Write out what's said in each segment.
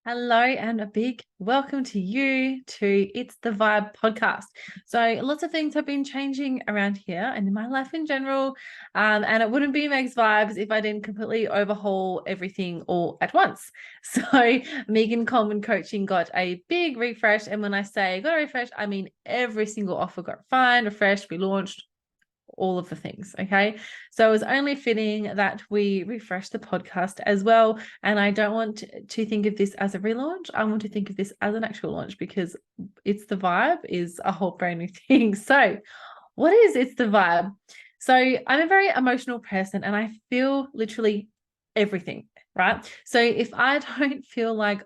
Hello and a big welcome to you to It's the Vibe podcast. So lots of things have been changing around here and in my life in general. And it wouldn't be Meg's Vibes if I didn't completely overhaul everything all at once. So Megan Coleman Coaching got a big refresh. And when I say got a refresh, I mean every single offer got refined, refreshed, relaunched, all of the things. Okay. So it was only fitting that we refresh the podcast as well. And I don't want to think of this as a relaunch. I want to think of this as an actual launch because It's the Vibe is a whole brand new thing. So what is It's the Vibe? So I'm a very emotional person and I feel literally everything, right? So if I don't feel like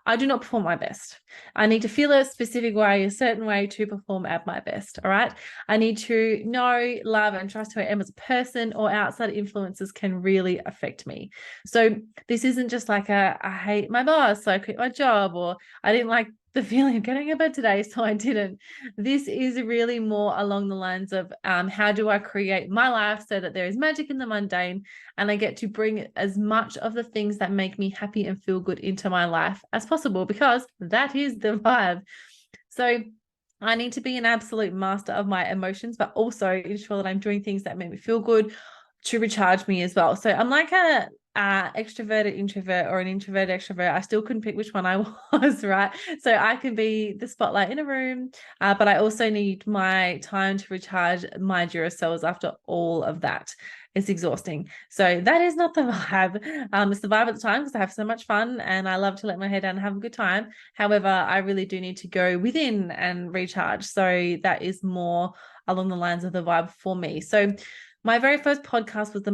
I do not perform my best. I need to feel a specific way, a certain way to perform at my best. All right. I need to know, love, and trust who I am as a person, or outside influences can really affect me. So this isn't just like I hate my boss, so I quit my job, or I didn't like the feeling of getting out of bed today, so I didn't. This is really more along the lines of how do I create my life so that there is magic in the mundane and I get to bring as much of the things that make me happy and feel good into my life as possible, because that is the vibe. So I need to be an absolute master of my emotions, but also ensure that I'm doing things that make me feel good to recharge me as well. So I'm like a extroverted introvert or an introverted extrovert. I still couldn't pick which one I was, right? So I can be the spotlight in a room, but I also need my time to recharge my Duracells after all of that. It's exhausting. So that is not the vibe. It's the vibe at the time because I have so much fun and I love to let my hair down and have a good time. However, I really do need to go within and recharge. So that is more along the lines of the vibe for me. So my very first podcast was the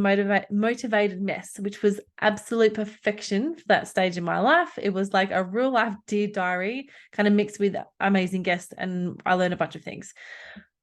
Motivated Mess, which was absolute perfection for that stage in my life. It was like a real life Dear Diary, kind of mixed with amazing guests, and I learned a bunch of things.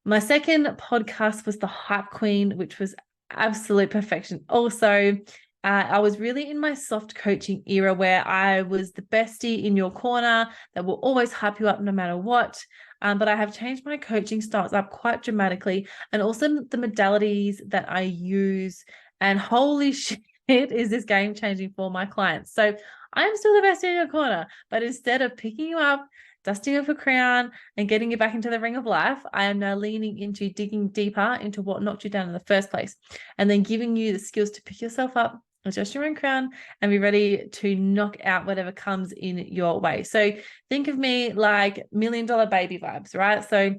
My second podcast was the Hype Queen, which was absolute perfection. Also, I was really in my soft coaching era where I was the bestie in your corner that will always hype you up no matter what. But I have changed my coaching styles up quite dramatically, and also the modalities that I use. And holy shit, is this game changing for my clients? So I am still the best in your corner, but instead of picking you up, dusting off a crown, and getting you back into the ring of life, I am now leaning into digging deeper into what knocked you down in the first place, and then giving you the skills to pick yourself up, adjust your own crown, and be ready to knock out whatever comes in your way. So think of me like $1 million baby vibes, right? So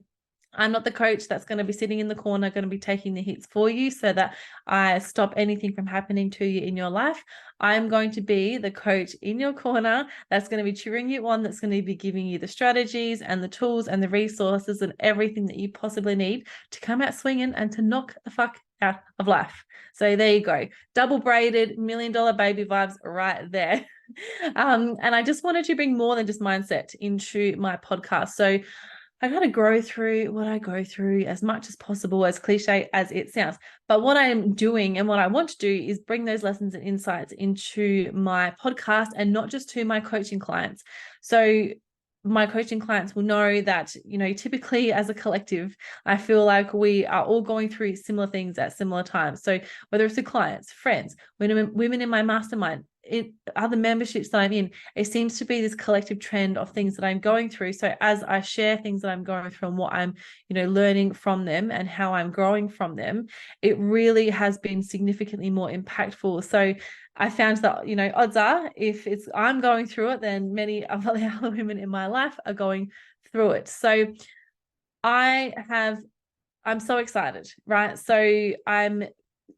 I'm not the coach that's going to be sitting in the corner, going to be taking the hits for you so that I stop anything from happening to you in your life. I'm going to be the coach in your corner that's going to be cheering you on, that's going to be giving you the strategies and the tools and the resources and everything that you possibly need to come out swinging and to knock the fuck out of life. So there you go. Double braided $1 million baby vibes right there. And I just wanted to bring more than just mindset into my podcast. So I got to grow through what I go through as much as possible, as cliche as it sounds. But what I'm doing and what I want to do is bring those lessons and insights into my podcast, and not just to my coaching clients. So my coaching clients will know that, typically as a collective, I feel like we are all going through similar things at similar times. So whether it's to clients, friends, women in my mastermind, other memberships that I'm in, it seems to be this collective trend of things that I'm going through. So as I share things that I'm going through and what I'm, learning from them and how I'm growing from them, it really has been significantly more impactful. So I found that, odds are if I'm going through it, then many of the other women in my life are going through it. So I'm so excited, right? So I'm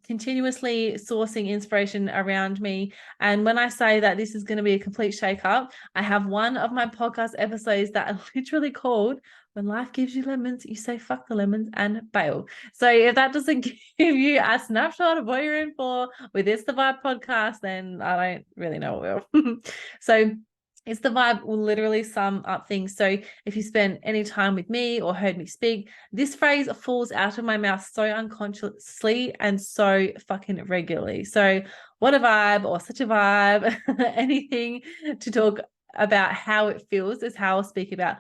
continuously sourcing inspiration around me. And when I say that this is going to be a complete shake-up, I have one of my podcast episodes that are literally called When Life Gives You Lemons, You Say Fuck the Lemons and Bail. So if that doesn't give you a snapshot of what you're in for with It's the Vibe podcast, then I don't really know what will. So It's the Vibe will literally sum up things. So if you spend any time with me or heard me speak, this phrase falls out of my mouth so unconsciously and so fucking regularly. So what a vibe, or such a vibe, anything to talk about how it feels is how I'll speak about,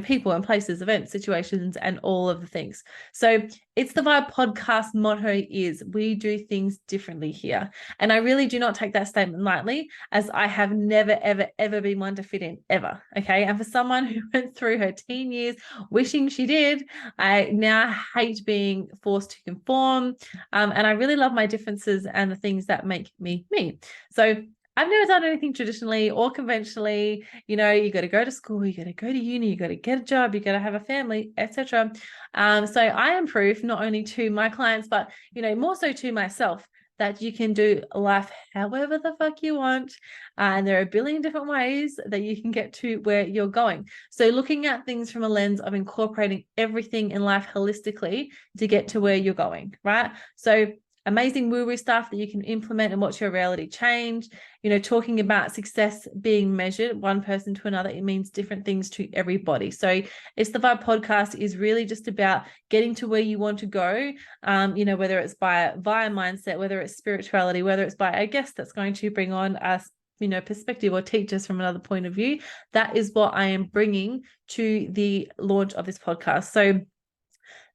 people and places, events, situations, and all of the things. So It's the Vibe podcast motto is we do things differently here. And I really do not take that statement lightly, as I have never, ever, ever been one to fit in, ever. Okay. And for someone who went through her teen years wishing she did, I now hate being forced to conform. And I really love my differences and the things that make me me. So I've never done anything traditionally or conventionally. You got to go to school, you got to go to uni, you got to get a job, you got to have a family, etc. So I am proof not only to my clients, but more so to myself, that you can do life however the fuck you want. And there are a billion different ways that you can get to where you're going. So looking at things from a lens of incorporating everything in life holistically to get to where you're going, right? So amazing woo-woo stuff that you can implement and watch your reality change. Talking about success being measured one person to another, it means different things to everybody. So It's the Vibe podcast is really just about getting to where you want to go, whether it's via mindset, whether it's spirituality, whether it's by a guest that's going to bring on us perspective or teach us from another point of view. That is what I am bringing to the launch of this podcast. So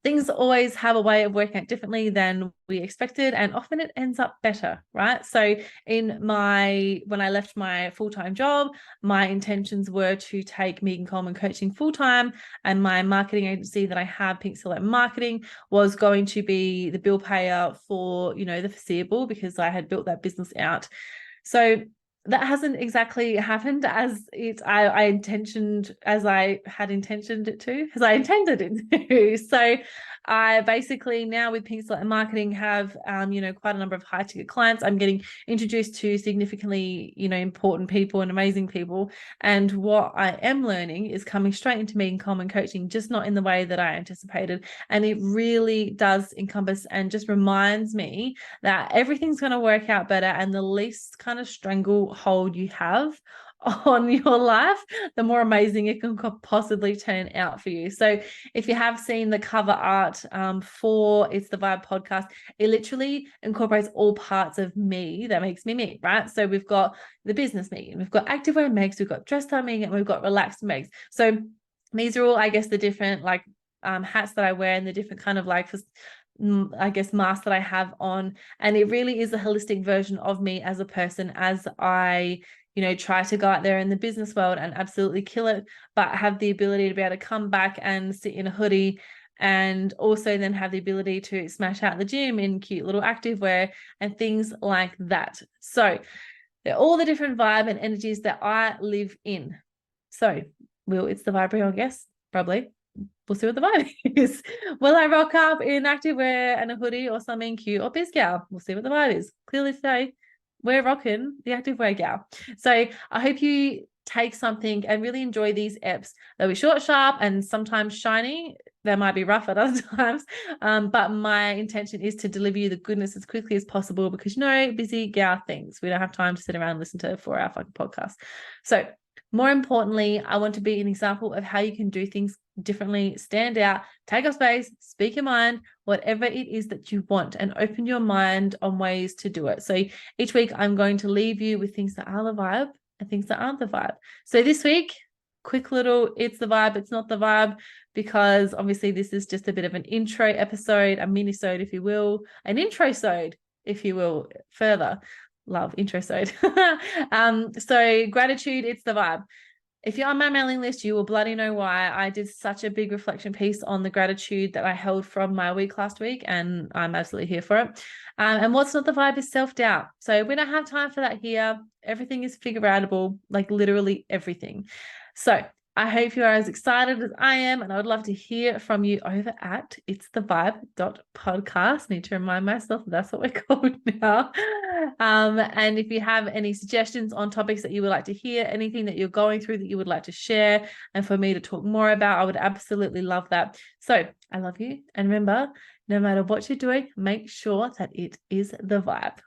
things always have a way of working out differently than we expected, and often it ends up better, right? So when I left my full-time job, my intentions were to take Megan Coleman Coaching full-time, and my marketing agency that I have, Pink Silhouette Marketing, was going to be the bill payer for, the foreseeable, because I had built that business out. So that hasn't exactly happened as I intended it to. So I basically now with Pink Silhouette Marketing have, quite a number of high ticket clients. I'm getting introduced to significantly, important people and amazing people. And what I am learning is coming straight into Megan Coleman Coaching, just not in the way that I anticipated. And it really does encompass and just reminds me that everything's going to work out better, and the least kind of stranglehold you have on your life, the more amazing it can possibly turn out for you. So if you have seen the cover art for It's the Vibe podcast, it literally incorporates all parts of me that makes me me, right? So we've got the business Megan, we've got activewear Megs, we've got dressed up Megan, and we've got relaxed Megs. So these are all, I guess, the different hats that I wear and the different kind of masks that I have on. And it really is a holistic version of me as a person, as I try to go out there in the business world and absolutely kill it, but have the ability to be able to come back and sit in a hoodie, and also then have the ability to smash out the gym in cute little activewear and things like that. So they're all the different vibe and energies that I live in. So It's the Vibe, I guess? Probably. We'll see what the vibe is. Will I rock up in activewear and a hoodie or something cute or biz gal? We'll see what the vibe is. Clearly today, we're rocking the activewear gal. So I hope you take something and really enjoy these eps. They'll be short, sharp, and sometimes shiny. They might be rough at other times. But my intention is to deliver you the goodness as quickly as possible, because busy gal things. We don't have time to sit around and listen to a 4-hour fucking podcast. So more importantly, I want to be an example of how you can do things differently, stand out, take up space, speak your mind, whatever it is that you want, and open your mind on ways to do it. So each week I'm going to leave you with things that are the vibe and things that aren't the vibe. So this week, quick little it's the vibe, it's not the vibe, because obviously this is just a bit of an intro episode, a mini-sode, if you will, an intro-sode, if you will, further. Love intro-sode. So gratitude, it's the vibe. If you're on my mailing list, you will bloody know why. I did such a big reflection piece on the gratitude that I held from my week last week, and I'm absolutely here for it. And what's not the vibe is self-doubt. So we don't have time for that here. Everything is figure-outable, like literally everything. So I hope you are as excited as I am, and I would love to hear from you over at itsthevibe.podcast. Need to remind myself that's what we're called now. And if you have any suggestions on topics that you would like to hear, anything that you're going through that you would like to share and for me to talk more about, I would absolutely love that. So I love you. And remember, no matter what you're doing, make sure that it is the vibe.